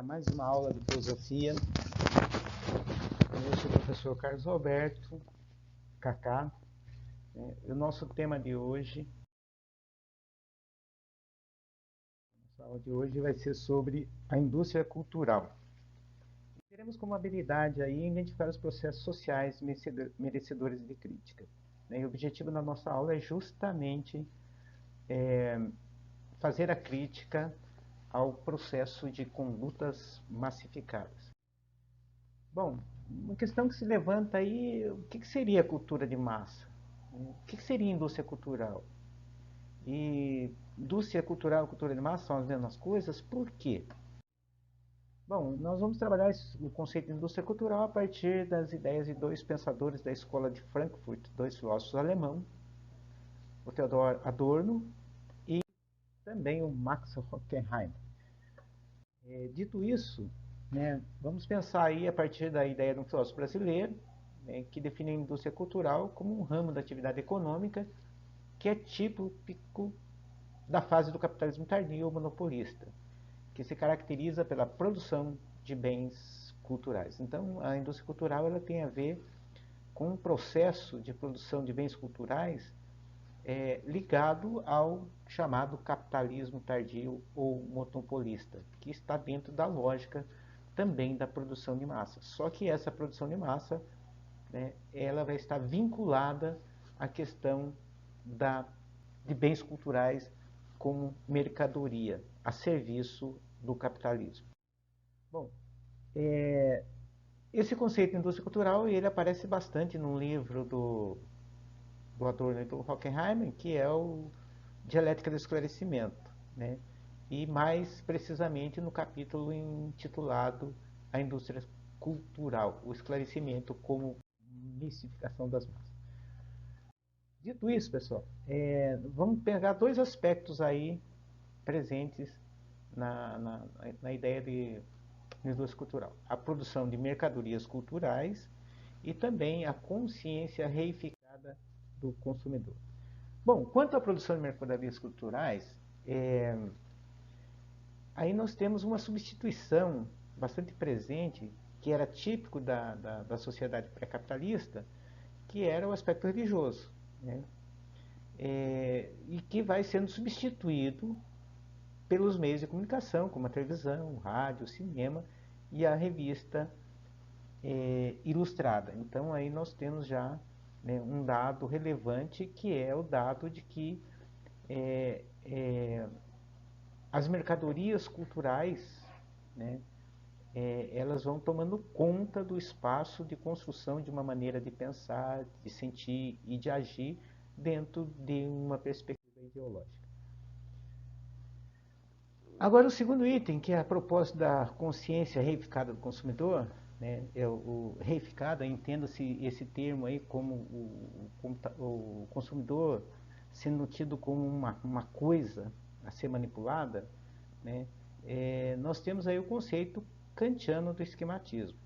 mais uma aula de filosofia. Eu sou o professor Carlos Alberto, Kaká. O nosso tema de hoje, a aula de hoje vai ser sobre a indústria cultural. Teremos como habilidade aí identificar os processos sociais merecedores de crítica. E o objetivo da nossa aula é justamente fazer a crítica ao processo de condutas massificadas. Bom, uma questão que se levanta aí, o que seria a cultura de massa? O que seria indústria cultural? E indústria cultural e cultura de massa são as mesmas coisas? Por quê? Bom, nós vamos trabalhar o conceito de indústria cultural a partir das ideias de dois pensadores da escola de Frankfurt, dois filósofos alemães, o Theodor Adorno e também o Max Horkheim. Dito isso, vamos pensar aí a partir da ideia de um filósofo brasileiro, que define a indústria cultural como um ramo da atividade econômica que é típico da fase do capitalismo tardio ou monopolista, que se caracteriza pela produção de bens culturais. Então, a indústria cultural ela tem a ver com um processo de produção de bens culturais ligado ao chamado capitalismo tardio ou monopolista, que está dentro da lógica também da produção de massa. Só que essa produção de massa, ela vai estar vinculada à questão de bens culturais como mercadoria, a serviço do capitalismo. Bom, esse conceito de indústria cultural ele aparece bastante num livro do Adorno e do Horkheim, que é o Dialética do Esclarecimento, e mais precisamente no capítulo intitulado A Indústria Cultural, o esclarecimento como mistificação das massas. Dito isso, pessoal, vamos pegar dois aspectos aí presentes na ideia de indústria cultural. A produção de mercadorias culturais e também a consciência reificada do consumidor. Bom, quanto à produção de mercadorias culturais, aí nós temos uma substituição bastante presente, que era típico da sociedade pré-capitalista, que era o aspecto religioso, e que vai sendo substituído pelos meios de comunicação, como a televisão, o rádio, o cinema e a revista ilustrada. Então aí nós temos já um dado relevante, que é o dado de que as mercadorias culturais, elas vão tomando conta do espaço de construção de uma maneira de pensar, de sentir e de agir dentro de uma perspectiva ideológica. Agora, o segundo item, que é a propósito da consciência reificada do consumidor, o reificada, entenda-se esse termo aí como o consumidor sendo tido como uma coisa a ser manipulada, nós temos aí o conceito kantiano do esquematismo,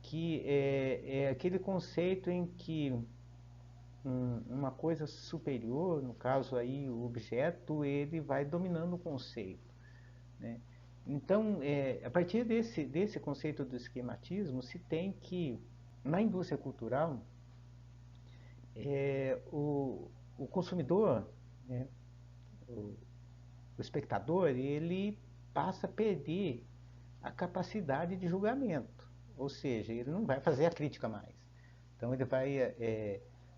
que é aquele conceito em que uma coisa superior, no caso aí o objeto, ele vai dominando o conceito. Então, a partir desse conceito do esquematismo, se tem que, na indústria cultural, o consumidor, o espectador, ele passa a perder a capacidade de julgamento, ou seja, ele não vai fazer a crítica mais. Então ele vai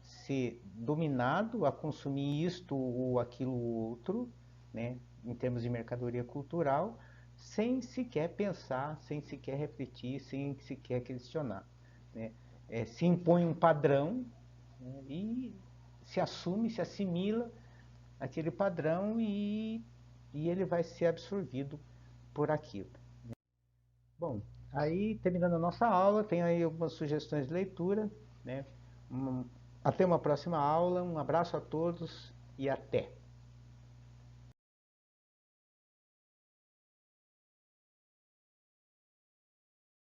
ser dominado a consumir isto ou aquilo outro, em termos de mercadoria cultural, sem sequer pensar, sem sequer refletir, sem sequer questionar. Se impõe um padrão, e se assume, se assimila aquele padrão e ele vai ser absorvido por aquilo. Bom, aí terminando a nossa aula, tem aí algumas sugestões de leitura. Até uma próxima aula, um abraço a todos e até!